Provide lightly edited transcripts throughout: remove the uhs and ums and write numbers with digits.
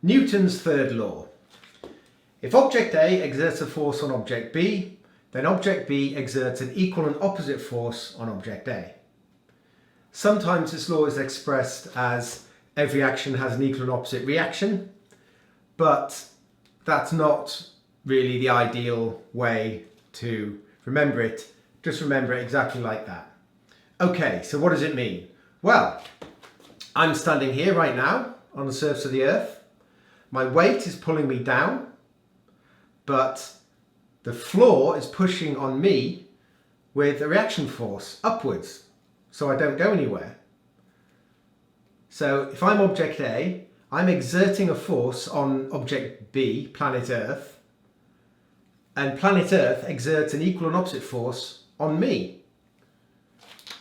Newton's third law. If object A exerts a force on object B, then object B exerts an equal and opposite force on object A. Sometimes this law is expressed as every action has an equal and opposite reaction, but that's not really the ideal way to remember it. Just remember it exactly like that. Okay, so what does it mean? Well, I'm standing here right now on the surface of the Earth. My weight is pulling me down, but the floor is pushing on me with a reaction force upwards, so I don't go anywhere. So if I'm object A, I'm exerting a force on object B, planet Earth, and planet Earth exerts an equal and opposite force on me.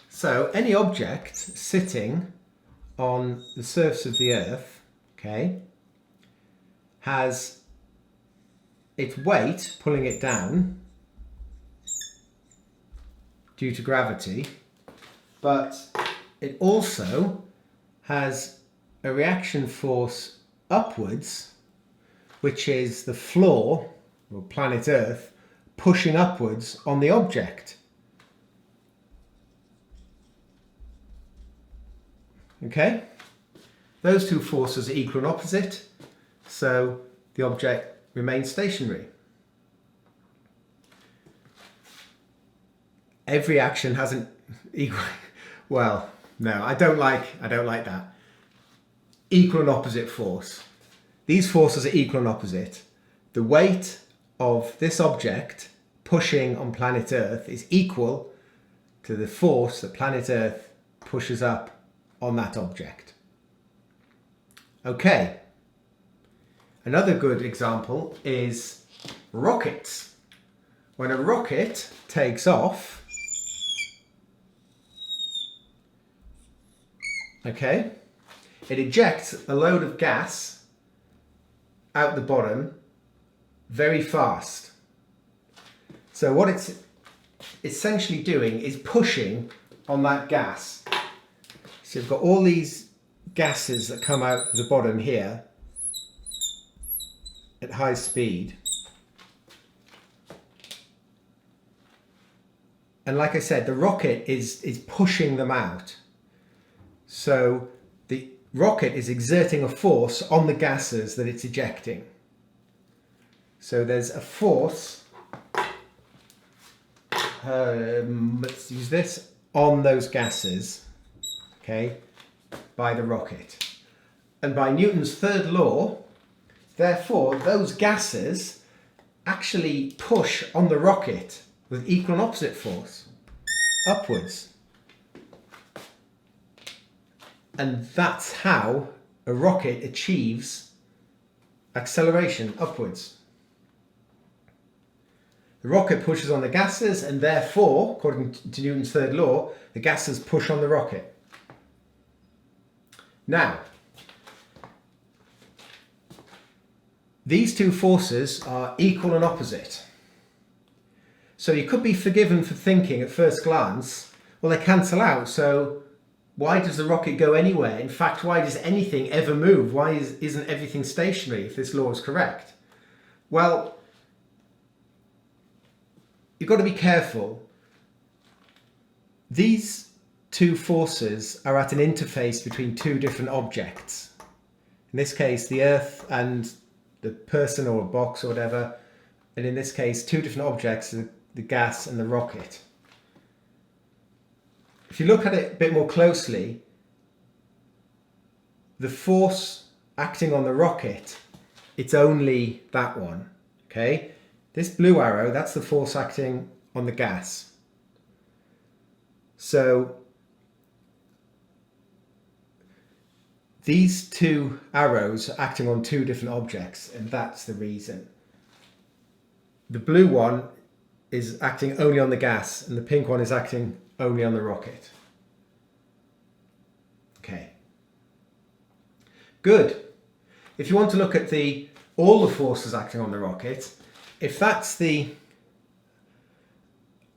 So any object sitting on the surface of the Earth, okay, has its weight pulling it down due to gravity, but it also has a reaction force upwards, which is the floor, or planet Earth, pushing upwards on the object. Okay? Those two forces are equal and opposite, so the object remains stationary. Every action has an equal, well, no, I don't like that. Equal and opposite force. These forces are equal and opposite. The weight of this object pushing on planet Earth is equal to the force that planet Earth pushes up on that object. Okay. Another good example is rockets. When a rocket takes off, okay, it ejects a load of gas out the bottom very fast. So what it's essentially doing is pushing on that gas. So you've got all these gases that come out the bottom here at high speed. And like I said, the rocket is pushing them out. So the rocket is exerting a force on the gases that it's ejecting. So there's a force, let's use this, on those gases, okay, by the rocket. And by Newton's third law, therefore, those gases actually push on the rocket with equal and opposite force, upwards. And that's how a rocket achieves acceleration upwards. The rocket pushes on the gases, and therefore, according to Newton's third law, the gases push on the rocket. Now, these two forces are equal and opposite. So you could be forgiven for thinking at first glance, well, they cancel out, so why does the rocket go anywhere? In fact, why does anything ever move? Why isn't everything stationary if this law is correct? Well, you've got to be careful. These two forces are at an interface between two different objects. In this case, the Earth and the person or a box or whatever. And in this case, two different objects, the gas and the rocket. If you look at it a bit more closely, the force acting on the rocket, it's only that one, okay? This blue arrow, that's the force acting on the gas. So these two arrows are acting on two different objects, and that's the reason. The blue one is acting only on the gas, and the pink one is acting only on the rocket. Okay. Good. If you want to look at all the forces acting on the rocket, if that's the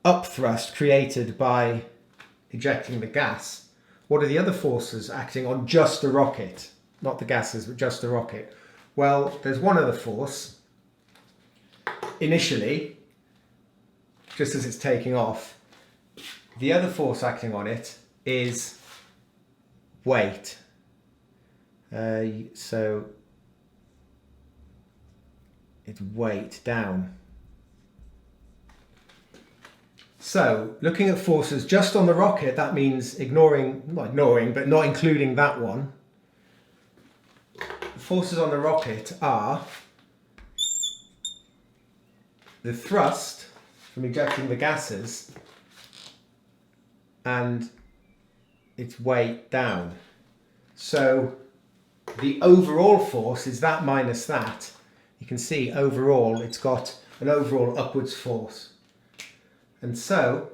upthrust created by ejecting the gas, what are the other forces acting on just the rocket? Not the gases, but just the rocket. Well, there's one other force. Initially, just as it's taking off, the other force acting on it is weight. So it's weight down. So looking at forces just on the rocket, that means not including that one. The forces on the rocket are the thrust from ejecting the gases and its weight down. So the overall force is that minus that. You can see overall it's got an overall upwards force. And so,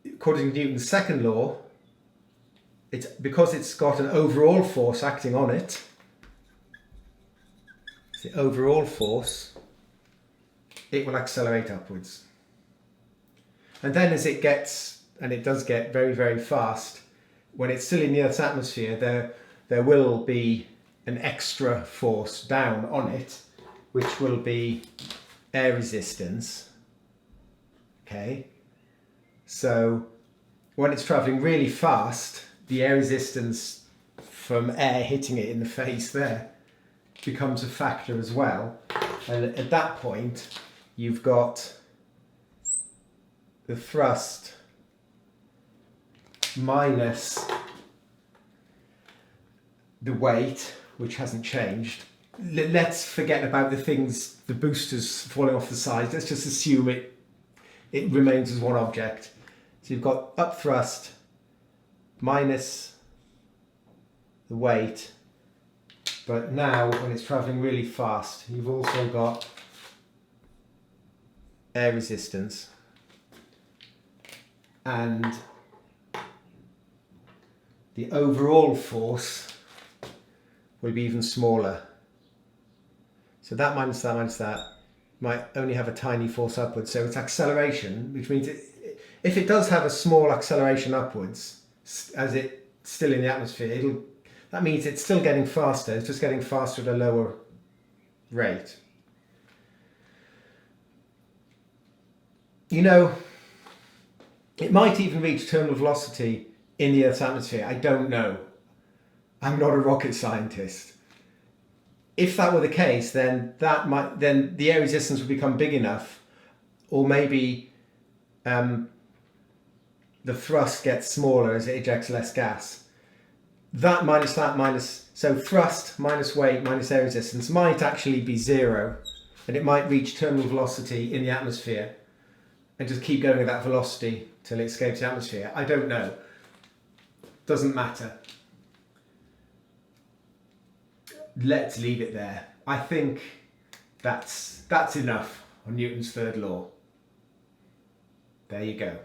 according to Newton's second law, because it's got an overall force acting on it, the overall force, it will accelerate upwards. And then as it gets, and it does get very, very fast, when it's still in the Earth's atmosphere, there will be an extra force down on it, which will be air resistance. Okay, so when it's traveling really fast, the air resistance from air hitting it in the face there becomes a factor as well. And at that point, you've got the thrust minus the weight, which hasn't changed. Let's forget about the boosters falling off the sides. Let's just assume it remains as one object. So you've got up thrust minus the weight, but now when it's traveling really fast, you've also got air resistance, and the overall force will be even smaller. So that minus that might only have a tiny force upwards. So it's acceleration, which means if it does have a small acceleration upwards, as it's still in the atmosphere, that means it's still getting faster. It's just getting faster at a lower rate. You know, it might even reach terminal velocity in the Earth's atmosphere. I don't know. I'm not a rocket scientist. If that were the case, then the air resistance would become big enough, or maybe the thrust gets smaller as it ejects less gas. So thrust minus weight minus air resistance might actually be zero, and it might reach terminal velocity in the atmosphere and just keep going at that velocity till it escapes the atmosphere. I don't know. Doesn't matter. Let's leave it there. I think that's enough on Newton's third law. There you go.